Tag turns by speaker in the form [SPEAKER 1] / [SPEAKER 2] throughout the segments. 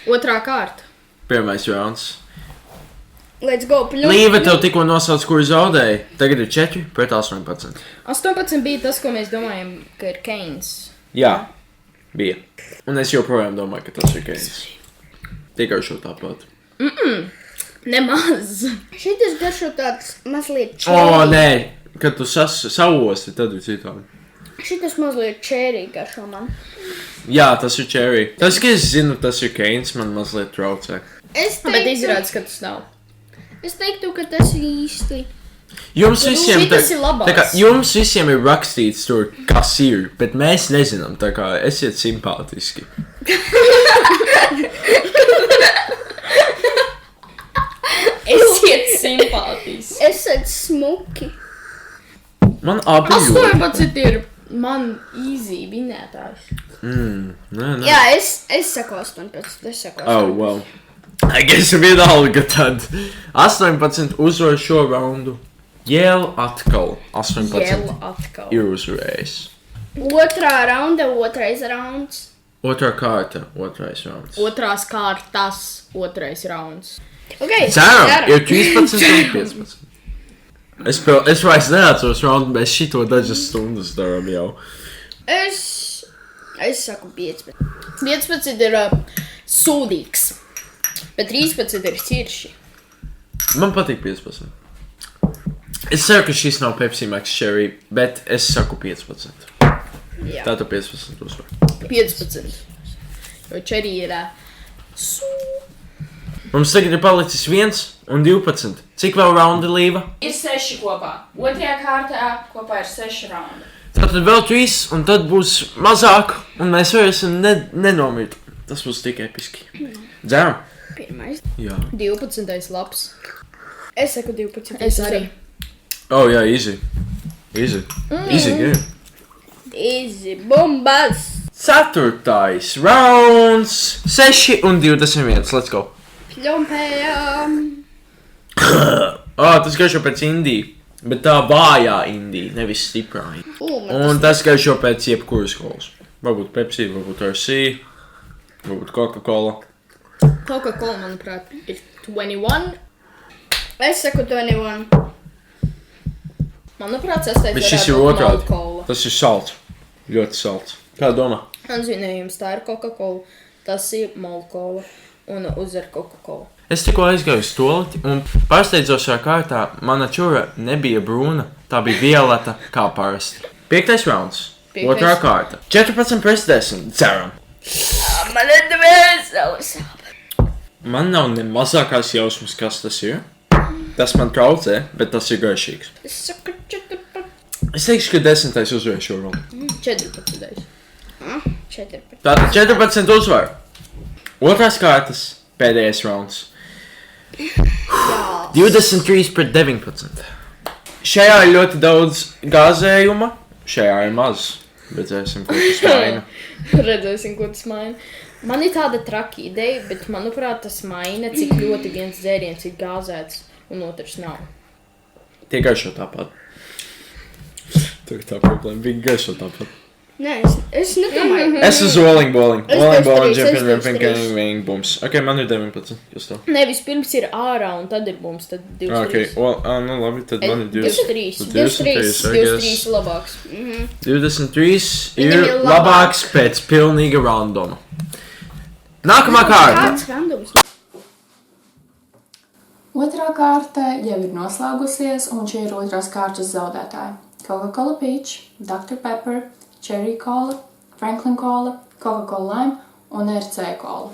[SPEAKER 1] Otrā kārta.
[SPEAKER 2] Pirmais rauns.
[SPEAKER 3] Let's go.
[SPEAKER 2] Līva tev tikko nosauc, kur zaudēja. Tagad ir 4 pret 18.
[SPEAKER 1] 18 bija tas, ko mēs domājam, ka ir Keins.
[SPEAKER 2] Jā, bija. Un es joprojām domāju, ka tas ir Keins. Tikai šo tāpat.
[SPEAKER 1] Nemaz.
[SPEAKER 3] Šitas garšo tāds mazliet čērī.
[SPEAKER 2] O, nē, kad tu sauosti, tad ir citādi.
[SPEAKER 3] Šitas mazliet čērī garšo man.
[SPEAKER 2] Jā, tas ir cherry. Tas, ka es zinu, tas ir Keins, man mazliet traucē.
[SPEAKER 1] Bet izrādās, ka tas nav.
[SPEAKER 3] Es teiktu, ka tas ir īsti.
[SPEAKER 2] Jums visiem,
[SPEAKER 1] Šitas ir labās.
[SPEAKER 2] tā kā, jums visiem ir rakstīts tur, kas ir, bet mēs nezinām, tā kā esiet simpātiski.
[SPEAKER 1] Esiet simpātiski.
[SPEAKER 3] Esat smuki.
[SPEAKER 2] Man abi ļoti.
[SPEAKER 1] 18 ir man easy vinētājs.
[SPEAKER 2] Nē.
[SPEAKER 3] Jā, es saku 18. Es saku 18.
[SPEAKER 2] Oh, wow. I guess vienalga tad. 18 uzvar šo raundu. Jēl atkal 18
[SPEAKER 1] Jēl atkal.
[SPEAKER 2] ir uzvarējis.
[SPEAKER 3] Otrā raunda, otrais rauns.
[SPEAKER 2] Otrā kārta, otrais rauns.
[SPEAKER 1] Otrās kārtas, otrais rauns.
[SPEAKER 3] Okay,
[SPEAKER 2] Ceram, ir 13 un 15. Es vairs neatceros raundu, mēs šito dažas stundas daram jau.
[SPEAKER 3] Es saku 15.
[SPEAKER 1] 15 ir sūdīgs, bet 13 ir sirši.
[SPEAKER 2] Man patīk 15. Es ceru, ka šis nav Pepsi Max Cherry, bet es saku 15.
[SPEAKER 3] Jā.
[SPEAKER 2] Tātad 15 uzvar.
[SPEAKER 1] 15. Jo čerī ir
[SPEAKER 2] Mums tagad ir palicis 1 un 12. Cik vēl raundi Līva?
[SPEAKER 1] Ir 6 kopā. Otrajā kārtā kopā ir 6 raundi.
[SPEAKER 2] Tātad vēl 3 un tad būs mazāk un mēs varēsim nenomirt. Tas būs tik episki. Dzeram?
[SPEAKER 3] Pirmais.
[SPEAKER 2] Jā.
[SPEAKER 1] 12. labs.
[SPEAKER 3] Es saku 12.
[SPEAKER 1] Es arī.
[SPEAKER 2] Oh, jā, easy. Easy game.
[SPEAKER 3] Easy bombas.
[SPEAKER 2] 4. Rounds. 6 un 21. Let's go.
[SPEAKER 3] Ļompējām.
[SPEAKER 2] Tas garšo pēc Indija. Bet tā vājā Indija, nevis stiprā. Un tas garšo pēc jebkuras kolas. Varbūt Pepsi, varbūt RC, varbūt Coca-Cola.
[SPEAKER 1] Coca-Cola, manuprāt, ir 21.
[SPEAKER 3] Es saku 21.
[SPEAKER 1] Manuprāt, 6.
[SPEAKER 2] Bet šis ir otrādi. Tas ir salds. Ļoti salds. Kā domā?
[SPEAKER 1] Man zinājums, tā ir Coca-Cola. Tas ir Molkola un uzvar Coca-Cola.
[SPEAKER 2] Es tikko aizgāju uz toleti un pārsteidzošā kārtā mana čura nebija brūna, tā bija violeta kā parasti. 5. rounds. Otrā kārta. 14 pret 10. Ceram.
[SPEAKER 3] Man ir dvēseles.
[SPEAKER 2] Man nav ne mazākās jausmas, kas tas ir. Tas man traucē, bet tas ir garšīgs.
[SPEAKER 3] Es saku 14.
[SPEAKER 2] Es teikšu, ka 10. uzvarēja šo rundu.
[SPEAKER 1] 14.
[SPEAKER 3] 14.
[SPEAKER 2] Tātad 14 uzvar. Otrās kārtas. Pēdējais rounds. 23 pret 19. Šajā ir ļoti daudz gāzējuma. Šajā ir maz. Redzēsim, ko tas maina.
[SPEAKER 1] Redzēsim, ko tas maina. Man ir tāda traka ideja, bet manuprāt tas maina, cik ļoti viens dzēriens ir gāzēts un otrs nav.
[SPEAKER 2] Tie garšo tāpat. Tur ir tā problēma. Viņi garšo tāpat.
[SPEAKER 3] Nē, es nedomāju.
[SPEAKER 2] Es uz rolling bowling.
[SPEAKER 3] Es
[SPEAKER 2] Rolling
[SPEAKER 3] tev
[SPEAKER 2] bowling,
[SPEAKER 3] trīs,
[SPEAKER 2] jumping,
[SPEAKER 3] es tev
[SPEAKER 2] ripping,
[SPEAKER 3] trīs.
[SPEAKER 2] canning, wing, bums. Ok, man ir 19. Kas tev?
[SPEAKER 1] Nē, vispirms ir ārā un tad ir bums, tad 23.
[SPEAKER 2] Ok, nu labi, tad man ir
[SPEAKER 1] 23.
[SPEAKER 2] 23,
[SPEAKER 1] 23 labāks.
[SPEAKER 2] 23
[SPEAKER 3] Viņam
[SPEAKER 2] ir
[SPEAKER 3] ir
[SPEAKER 2] labāks pēc pilnīga randoma. Nākamā kārta.
[SPEAKER 3] Kāds randoms?
[SPEAKER 4] Otrā kārta jau ir noslēgusies, un šī ir otrās kārtas zaudētāja. Coca-Cola Peach, Dr. Pepper, Cherry Cola, Franklin Cola, Coca-Cola Lime un RC Cola.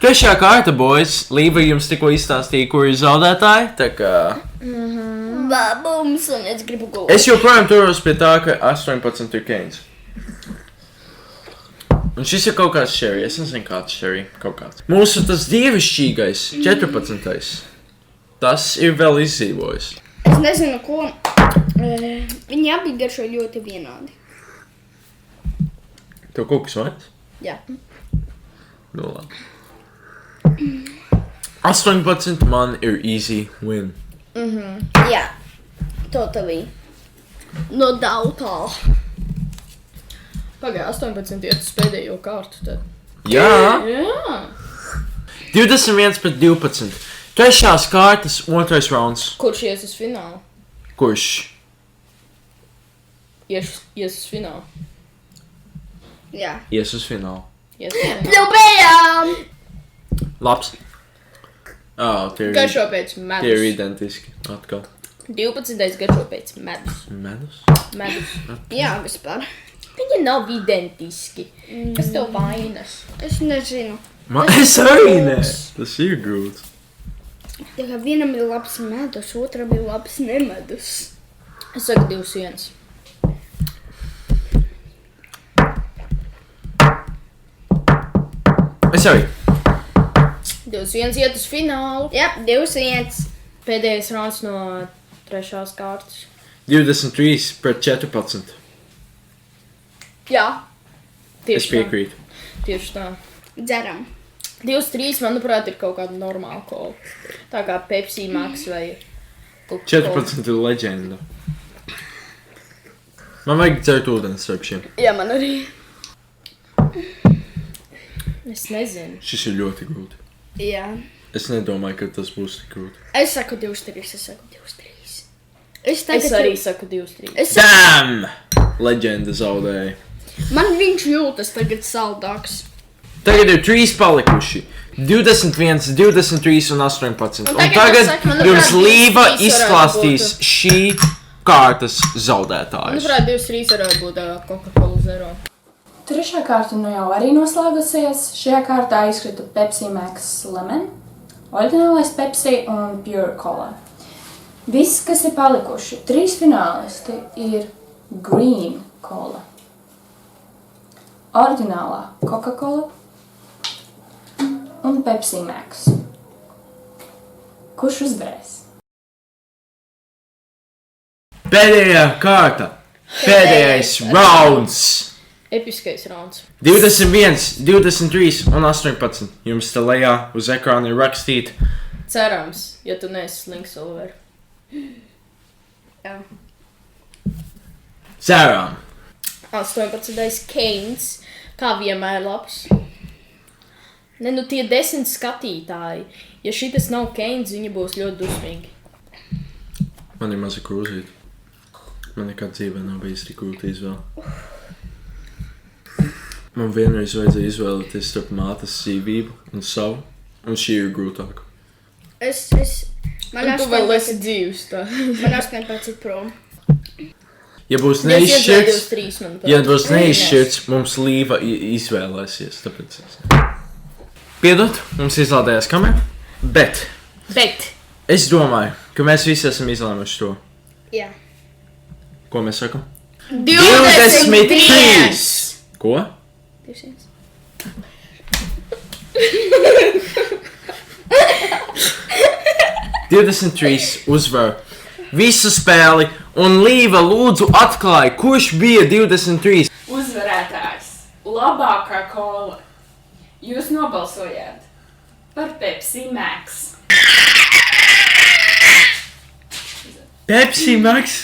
[SPEAKER 2] Trešā kārta, boys. Līva jums tikko izstāstīja, kur ir zaudētāji, tā kā...
[SPEAKER 3] Bums, un es gribu gulēt.
[SPEAKER 2] Es joprojām turos pie tā, ka 18 ir Keins. Un šis ir kaut kāds Cherry, es nezinu kāds Cherry, kaut kāds. Mūsu tas dievišķīgais, 14. Tas ir vēl izdzīvojis.
[SPEAKER 3] Es nezinu, ko. Viņi abi garšo ļoti vienādi.
[SPEAKER 2] Tev kaut kas vajag?
[SPEAKER 3] Jā.
[SPEAKER 2] Nu labi. 18 man ir easy win.
[SPEAKER 3] Jā. Totally. No doubtā.
[SPEAKER 1] Pagāja 18 iet uz pēdējo kārtu tad.
[SPEAKER 2] Jā.
[SPEAKER 1] Jā.
[SPEAKER 2] 21 pret 12. Trešās kārtas, otrais rauns.
[SPEAKER 1] Kurš ies uz finālu?
[SPEAKER 2] Kurš?
[SPEAKER 1] Ies uz finālu.
[SPEAKER 3] Jā.
[SPEAKER 2] Ies uz finālu.
[SPEAKER 1] Ies uz finālu.
[SPEAKER 3] Lubējām!
[SPEAKER 2] Labs. Tie
[SPEAKER 1] Garšo pēc
[SPEAKER 2] ir
[SPEAKER 1] medus.
[SPEAKER 2] identiski. Atkal.
[SPEAKER 1] 12. garšo pēc medus.
[SPEAKER 2] Medus?
[SPEAKER 1] Medus.
[SPEAKER 3] Jā, vispār.
[SPEAKER 1] Viņi nav identiski. Kas tev vainas?
[SPEAKER 3] Es nezinu.
[SPEAKER 2] Es arī ne. Tas ir grūti.
[SPEAKER 3] Tā kā vienam ir labs medus, otram ir labs nemedus.
[SPEAKER 1] Es saku 2-1.
[SPEAKER 2] Es arī.
[SPEAKER 1] 2-1 iet uz finālu.
[SPEAKER 3] Jā, 2-1.
[SPEAKER 1] Pēdējais rauns no trešās kārtas.
[SPEAKER 2] 23 pret 14.
[SPEAKER 1] Jā.
[SPEAKER 2] Es piekrītu.
[SPEAKER 1] Tieši tā.
[SPEAKER 3] Dzeram.
[SPEAKER 1] 2-3, manuprāt, ir kaut kāda normāla kola. Tā kā Pepsi Max vai Coca-Cola.
[SPEAKER 2] 14 ir leģenda. Man vajag dzert ūdeni starp šiem.
[SPEAKER 1] Jā, man arī. Es nezinu.
[SPEAKER 2] Šis ir ļoti grūti.
[SPEAKER 3] Jā.
[SPEAKER 2] Es nedomāju, ka tas būs tik grūti.
[SPEAKER 3] Es saku 2-3, es saku 2-3.
[SPEAKER 1] Es arī saku 2-3.
[SPEAKER 2] Damn! Leģenda zaudēja.
[SPEAKER 3] Man viņš jūtas tagad saldāks.
[SPEAKER 2] Tagad ir 3 palikuši. 21, 23 un 18. Un
[SPEAKER 1] tagad
[SPEAKER 2] tagad
[SPEAKER 1] es saku, manuprāt,
[SPEAKER 2] jums Līva
[SPEAKER 1] 23
[SPEAKER 2] izklāstīs šī kārtas zaudētājus.
[SPEAKER 1] Manuprāt, 2-3 varētu būt Coca-Cola Zero.
[SPEAKER 4] Trešā kārta nu jau arī noslēgusies. Šajā kārtā izkrita Pepsi Max Lemon, oriģinālais Pepsi un Pure Cola. Viss, kas ir palikuši, 3 finālisti ir Green Cola, oriģinālā Coca-Cola un Pepsi Max. Kurš uzvarēs?
[SPEAKER 2] Pēdējā kārta. Pēdējais rauns.
[SPEAKER 1] Episkais rauns.
[SPEAKER 2] 21, 23 un 18. Jums te lejā uz ekrāna ir rakstīt.
[SPEAKER 1] Cerams, ja tu neesi Slinksilver.
[SPEAKER 3] Jā.
[SPEAKER 2] Ceram.
[SPEAKER 1] 18. Keins, kā vienmēr labs. Ne, nu tie 10 skatītāji. Ja šitas nav Keins, viņi būs ļoti dusmīgi.
[SPEAKER 2] Man ir maza krūzīte. Man nekad dzīvē nav bijis tik grūti izvēle. Man vienreiz vajadzēja izvēlēties starp mātes sīvību un savu, un šī ir grūtāka.
[SPEAKER 1] Un tu vēl esi dzīvs tā.
[SPEAKER 3] Man 18 prom.
[SPEAKER 2] Ja būs
[SPEAKER 1] Es
[SPEAKER 2] neizšķirts,
[SPEAKER 1] iedzēju 3, manuprāt.
[SPEAKER 2] ja būs neizšķirts, mums Līva izvēlēsies, tāpēc es... Piedod, mums izlādējās kamera, bet es domāju, ka mēs visi esam izlēmuši to.
[SPEAKER 3] Jā.
[SPEAKER 2] Ko mēs sakam?
[SPEAKER 1] 23!
[SPEAKER 2] Ko?
[SPEAKER 3] 200.
[SPEAKER 2] uzvar visu spēli, un Līva lūdzu atklāja, kurš bija 23.
[SPEAKER 5] Uzvarētājs, labākā kola. Jūs nobalsojāt par Pepsi Max.
[SPEAKER 2] Pepsi Max?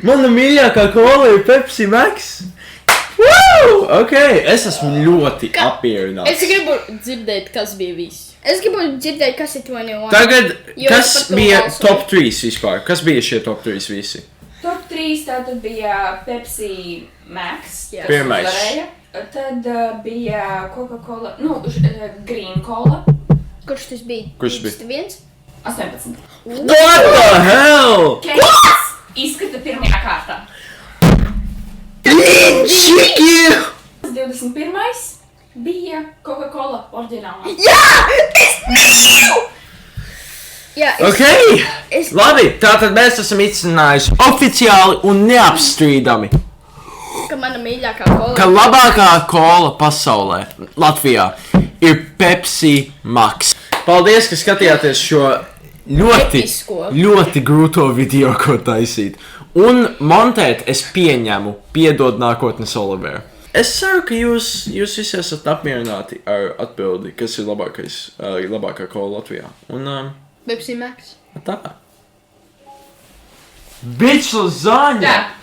[SPEAKER 2] Mana mīļākā kola ir Pepsi Max? Woo! Ok, es esmu ļoti apmierināts.
[SPEAKER 1] Es gribu dzirdēt, kas bija viss.
[SPEAKER 3] Es gribu dzirdēt, kas ir 21.
[SPEAKER 2] Tagad,
[SPEAKER 3] Jo es
[SPEAKER 2] kas
[SPEAKER 3] par to
[SPEAKER 2] bija
[SPEAKER 3] balsoju.
[SPEAKER 2] top 3 vispār? Kas bija šie top 3 visi?
[SPEAKER 5] Top 3 tātad bija Pepsi Max,
[SPEAKER 1] Jā.
[SPEAKER 5] kas
[SPEAKER 2] Pirmais.
[SPEAKER 5] uzvarēja. Tad bija Coca-Cola, Green Cola,
[SPEAKER 3] Kurš tas bija?
[SPEAKER 2] Kurš bija?
[SPEAKER 3] 21?
[SPEAKER 5] 18.
[SPEAKER 2] What the hell?
[SPEAKER 5] Keins izkrita pirmajā kārtā.
[SPEAKER 2] Čiki!
[SPEAKER 5] 21. bija Coca-Cola oriģinālā.
[SPEAKER 3] Jā,
[SPEAKER 2] Ok, labi, tātad mēs esam izcinājuši oficiāli un neapstrīdami,
[SPEAKER 3] ka mana mīļākā kola.
[SPEAKER 2] ka labākā kola pasaulē, Latvijā, ir Pepsi Max. Paldies, ka skatījāties šo
[SPEAKER 1] Episko.
[SPEAKER 2] ļoti grūto video, ko taisīt. Un montēt es pieņemu, piedod nākotnes Oliver. Es ceru, ka jūs visi esat apmierināti ar atbildi, kas ir labākā kola Latvijā. Un
[SPEAKER 1] Pepsi Max.
[SPEAKER 2] tā. Bitch lasagna!
[SPEAKER 5] Tā,